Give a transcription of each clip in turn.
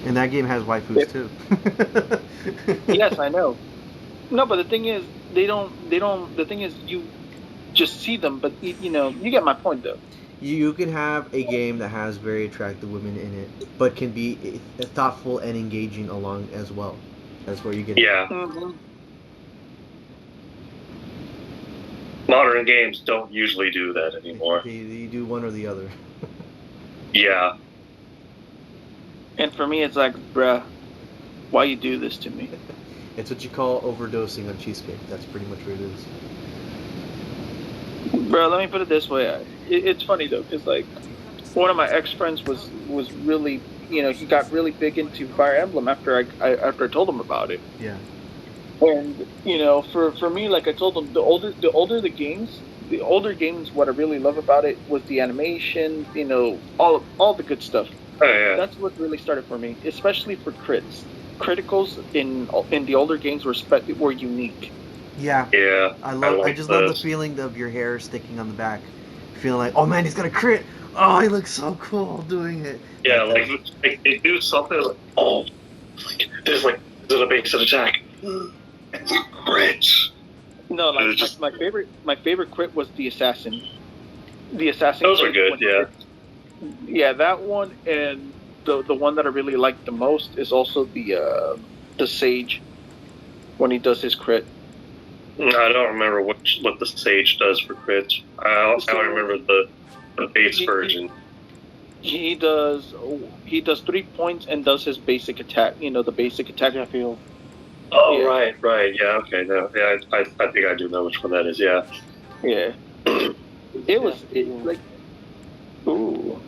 And that game has waifus too. Yes, I know. No, but the thing is, they don't. They don't. The thing is, you just see them, but you get my point though. You can have a game that has very attractive women in it, but can be thoughtful and engaging along as well. That's where you get. Yeah. Mm-hmm. Modern games don't usually do that anymore. They do one or the other. Yeah. And for me, it's like, bruh, why you do this to me? It's what you call overdosing on cheesecake. That's pretty much what it is. Bro, let me put it this way. It's funny though, because like one of my ex friends was really, he got really big into Fire Emblem after I told him about it. Yeah. And for me, like I told him, the older games, what I really love about it was the animation, all the good stuff. Oh, yeah. That's what really started for me, especially for crits. Criticals in the older games were unique. Yeah. Yeah. I just love the feeling of your hair sticking on the back, feeling like, oh man, he's got a crit. Oh, he looks so cool doing it. Yeah, like they do something like, oh, there's a basic attack. It's a crit. No, like my favorite crit was the assassin. The assassin. Those are good. Yeah. Yeah, that one, and the one that I really liked the most is also the sage when he does his crit. I don't remember what the sage does for crits. I remember the base version. He does 3 points and does his basic attack. The basic attack. I feel. Oh, yeah. Right. Yeah. Okay. No. Yeah. I think I do know which one that is. Yeah. Yeah. Like, ooh,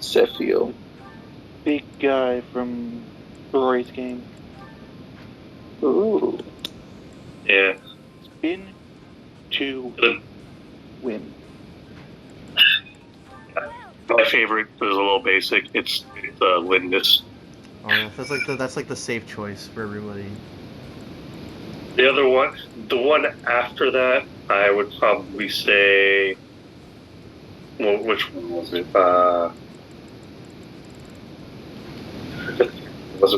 Sephiel, big guy from Rory's game. Ooh. Yeah. Spin to win. My favorite is a little basic. It's Lindis. Oh yeah, that's like the safe choice for everybody. The other one, the one after that, I would probably say. Well, which one was it? Was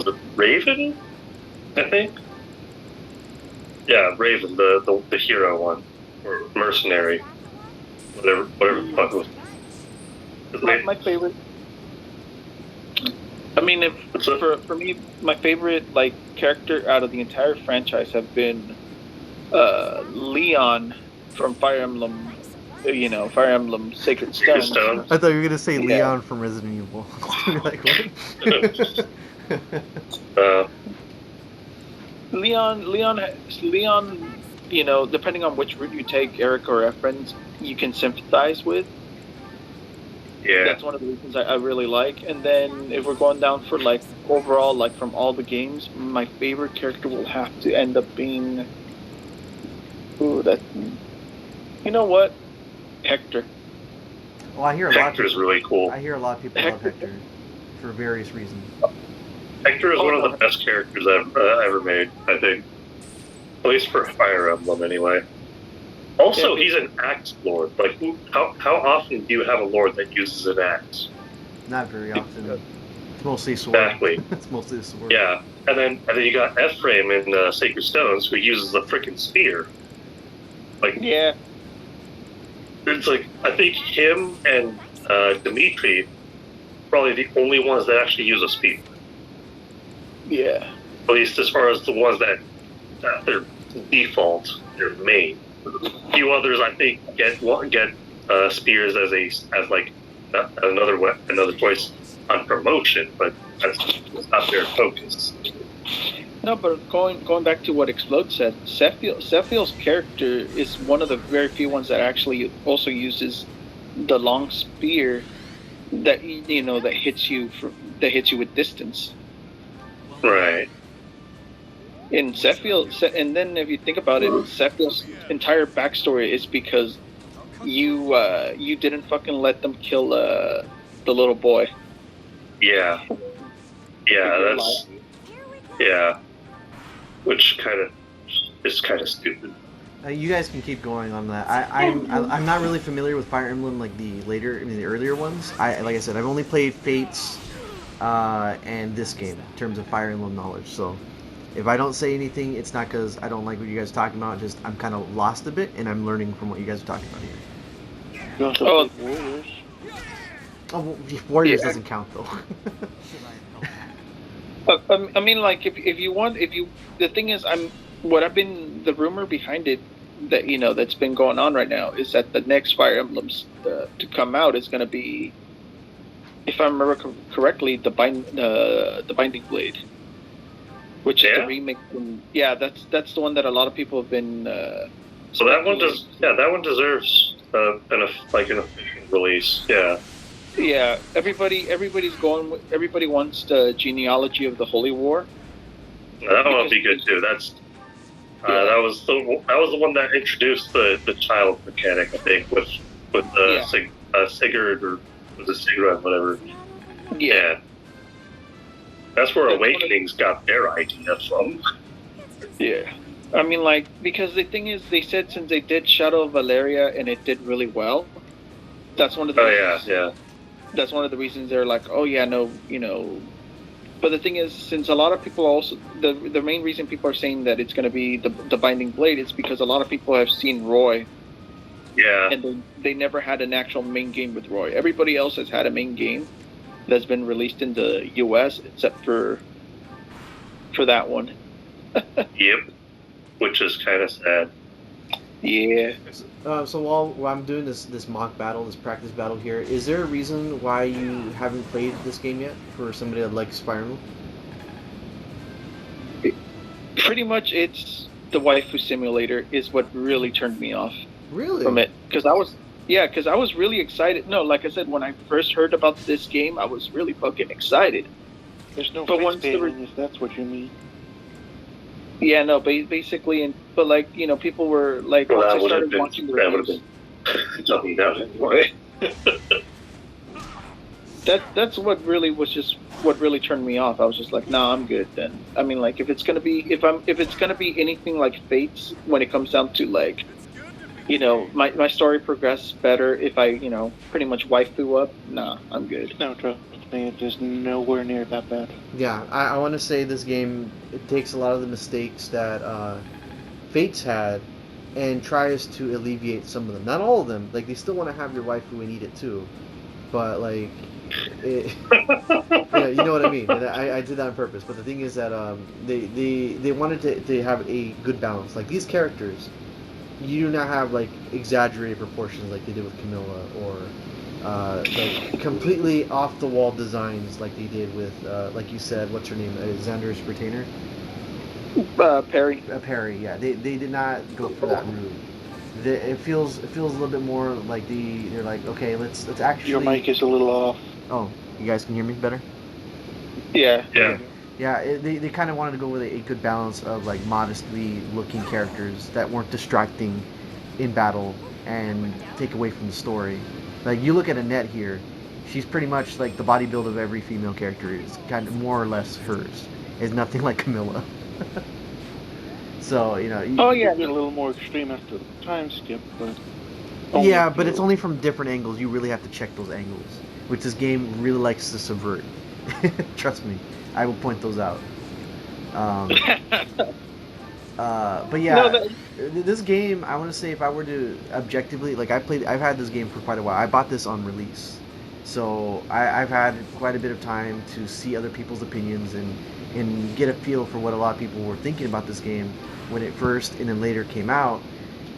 it Raven? I think. Yeah, Raven, the hero one, or mercenary, whatever the fuck it was. My favorite. I mean, for me, my favorite character out of the entire franchise have been Leon from Fire Emblem. Fire Emblem Sacred Stone. I thought you were gonna say Leon from Resident Evil. Like what? Leon. Depending on which route you take, Eric or Efren's, you can sympathize with. Yeah. That's one of the reasons I really like. And then if we're going down for overall, from all the games, my favorite character will have to end up being. Ooh, that. You know what? Hector. Well, I hear Hector's really cool. I hear a lot of people love Hector for various reasons. Hector is one of the best characters I've ever made, I think. At least for Fire Emblem, anyway. Also, he's an axe lord. Like, how often do you have a lord that uses an axe? Not very often. It's mostly a sword. Exactly. It's mostly a sword. Yeah, and then you got Ephraim in Sacred Stones, who uses the freaking spear. Yeah. It's I think him and Dimitri probably the only ones that actually use a spear. Yeah. At least as far as the ones that their default, their main. A few others, I think, get spears as another choice on promotion, but that's not their focus. No, but going back to what Explode said, Sephiel's character is one of the very few ones that actually also uses the long spear that that hits you with distance. Right. In Sephiel, and then if you think about it, Sephiel's entire backstory is because you didn't fucking let them kill the little boy. Yeah. Yeah, which is kind of stupid. You guys can keep going on that. I'm not really familiar with Fire Emblem the earlier ones. Like I said, I've only played Fates and this game in terms of Fire Emblem knowledge. So if I don't say anything, it's not because I don't like what you guys are talking about. Just I'm kind of lost a bit, and I'm learning from what you guys are talking about here. You also Oh. played Warriors. Oh, well, Warriors Yeah. doesn't count though. I mean, like if you the thing is, the rumor behind it that that's been going on right now is that the next Fire Emblems to come out is going to be, if I remember correctly, the Binding Blade, which is the remake. Yeah, that's the one that a lot of people have been. So that one deserves an official release. Yeah. Yeah, everybody wants the genealogy of the Holy War. That one will be good too. That was the one that introduced the child mechanic, I think, with Sigurd, or was it Sigurd, whatever. Yeah. That's where Awakenings got their idea from. Yeah. I mean, like, because the thing is, they said since they did Shadow of Valeria and it did really well, that's one of the reasons, that's one of the reasons they're like, oh yeah, no, But the thing is, since a lot of people also, the main reason people are saying that it's going to be the Binding Blade is because a lot of people have seen Roy. Yeah. And they never had an actual main game with Roy. Everybody else has had a main game that's been released in the US except for that one. Yep. Which is kind of sad. Yeah. So while I'm doing this mock battle, this practice battle here, is there a reason why you haven't played this game yet for somebody that likes Fire Emblem? Pretty much, it's the waifu simulator is what really turned me off. Really? From it, because I was really excited. No, like I said, when I first heard about this game, I was really fucking excited. There's no But face once painting, if that's what you mean. Yeah, no, basically, but like people were like, Well, once I started watching the reviews, nothing down anyway. that's what really turned me off. I was just like, nah, I'm good then. I mean, like if it's gonna be anything like Fates, when it comes down to like, my story progressed better if I pretty much waifu up. Nah, I'm good. No, trust me, it's just nowhere near that bad. Yeah, I want to say this game, it takes a lot of the mistakes that Fates had and tries to alleviate some of them. Not all of them. Like, they still want to have your waifu and eat it too. But, like, yeah, you know what I mean. And I did that on purpose. But the thing is that they wanted to have a good balance. Like, these characters, you do not have, like, exaggerated proportions like they did with Camilla, or like completely off the wall designs like they did with like you said, what's her name, Xander's retainer, Perry. Perry. Yeah, they did not go for that route. It feels a little bit more like they're like, okay, let's actually. Your mic is a little off. Oh, you guys can hear me better? Yeah. They kind of wanted to go with a good balance of like modestly looking characters that weren't distracting in battle and take away from the story. Like, you look at Annette here, she's pretty much like the body build of every female character is kind of more or less hers. It's nothing like Camilla. So, Oh yeah, a little more extreme after the time skip, but... Yeah, but it's only from different angles. You really have to check those angles, which this game really likes to subvert. Trust me, I will point those out. But yeah, this game, I want to say, if I were to objectively, like, I've had this game for quite a while. I bought this on release, so I've had quite a bit of time to see other people's opinions and get a feel for what a lot of people were thinking about this game when it first and then later came out.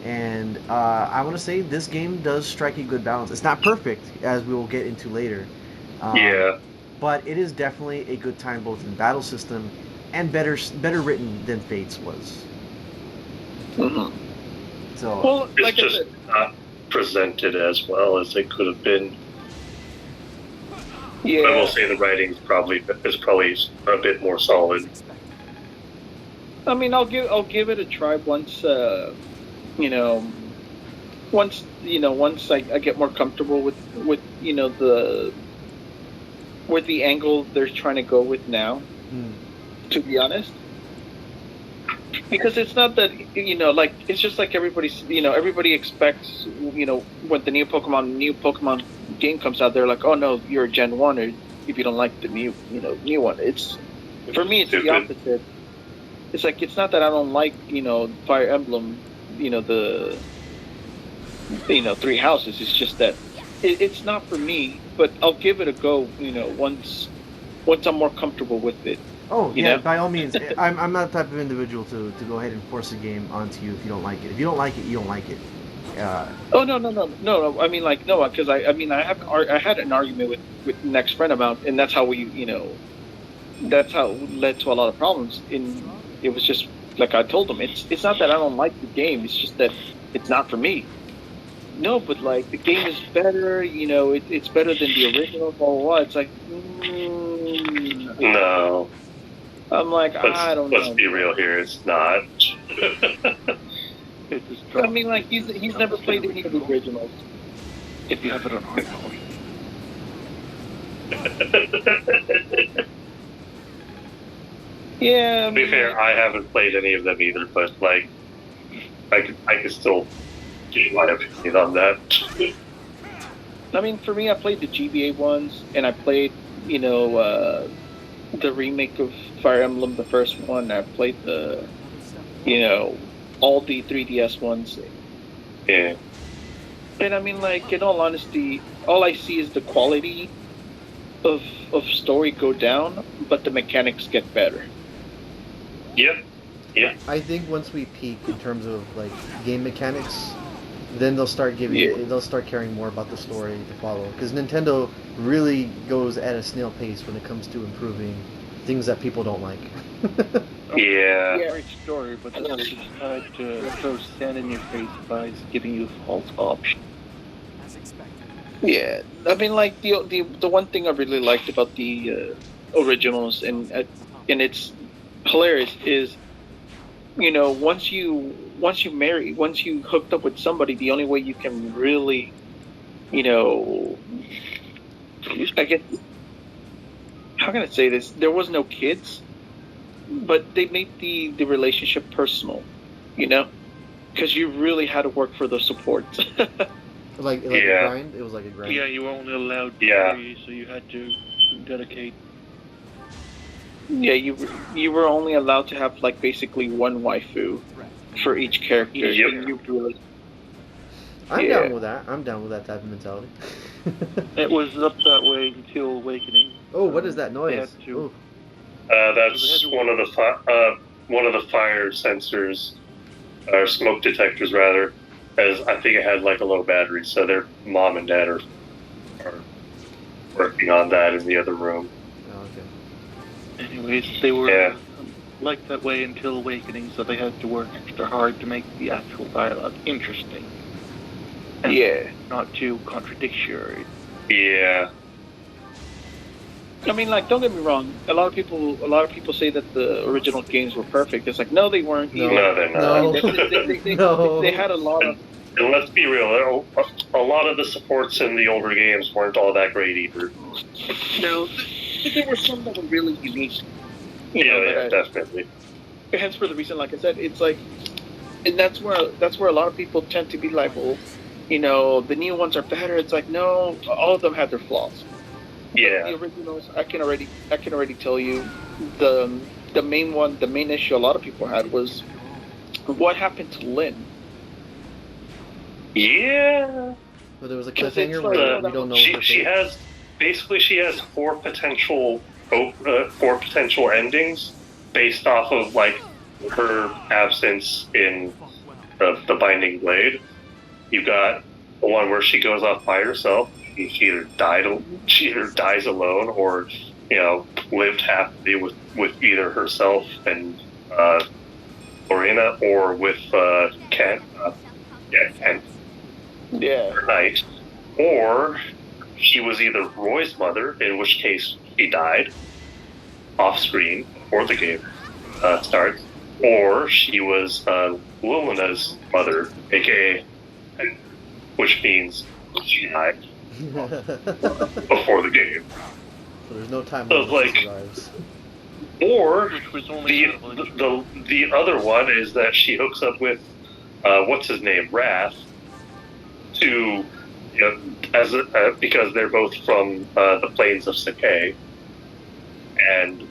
And I want to say this game does strike a good balance. It's not perfect, as we will get into later. Yeah. But it is definitely a good time, both in battle system and better written than Fates was. Mm-hmm. So, well, It's like just not presented as well as it could have been. Yeah. I will say the writing is probably a bit more solid. I mean, I'll give it a try once once I get more comfortable with the angle they're trying to go with now. To be honest, because it's not that like, it's just like everybody expects when the new Pokemon game comes out, they're like, oh no, you're a Gen 1, or if you don't like the new one. It's for me, it's the opposite. It's like it's not that I don't like Fire Emblem, the 3 houses. It's just that it's not for me. But I'll give it a go. Once I'm more comfortable with it. Oh yeah, by all means. I'm not the type of individual to go ahead and force a game onto you if you don't like it. If you don't like it, you don't like it. Oh no! I mean, like no, because I had an argument with an ex-friend about, and that's how that's how it led to a lot of problems. It was just like I told him, it's not that I don't like the game, it's just that it's not for me. No, but like the game is better, it's better than the original, blah blah blah. It's like no. I'm like, I don't know. Let's be real here, it's not. I mean, like he's never played any of the originals. If you have it on hard mode. Yeah. To be fair, I haven't played any of them either, but like, I could still get my opinion on that. I mean, for me, I played the GBA ones, and I played, the remake of Fire Emblem, the first one. I played the, all the 3DS ones. Yeah. And I mean, like, in all honesty, all I see is the quality of story go down, but the mechanics get better. Yep. Yeah. I think once we peak in terms of like game mechanics, then they'll start caring more about the story to follow. Because Nintendo really goes at a snail pace when it comes to improving things that people don't like. Yeah. Great story, but then they decide to throw sand in your face by giving you false options. Yeah, I mean, like the one thing I really liked about the originals, and it's hilarious, is once you hooked up with somebody, the only way you can really, I guess, how can I say this? There was no kids, but they made the relationship personal, because you really had to work for the support. like a grind? It was like a grind. Yeah, you were only allowed 3, so you had to dedicate. Yeah, you were only allowed to have like basically one waifu for each character. Yep. I'm down with that. I'm down with that type of mentality. It was up that way until Awakening. Oh, what is that noise? That's one of the fire sensors, or smoke detectors rather. As I think it had like a little battery, so their mom and dad are working on that in the other room. Oh, okay. Anyways, they were like that way until Awakening, so they had to work extra hard to make the actual dialogue interesting. And not too contradictory. Yeah. I mean, like, don't get me wrong. A lot of people say that the original games were perfect. It's like, no, they weren't. No, they're not. They had a lot of. And let's be real. A lot of the supports in the older games weren't all that great either. No, there were some that were really unique. Definitely. Hence, for the reason, like I said, it's like, and that's where a lot of people tend to be like, well, the new ones are better. It's like, no, all of them had their flaws. Yeah. The originals, I can already tell you, the main issue a lot of people had was what happened to Lynn. Yeah. But there was a cliffhanger where we don't know. She has 4 potential endings based off of like her absence in the Binding Blade. You got the one where she goes off by herself. She either dies alone, or lived happily with either herself and Lorena, or with Kent. Kent. Yeah. Knight. Or she was either Roy's mother, in which case she died off screen before the game starts, or she was Lumina's mother, aka, which means she died before the game. So there's no time. So like, or the other one is that she hooks up with what's his name, Wrath, to because they're both from the plains of Sakai, and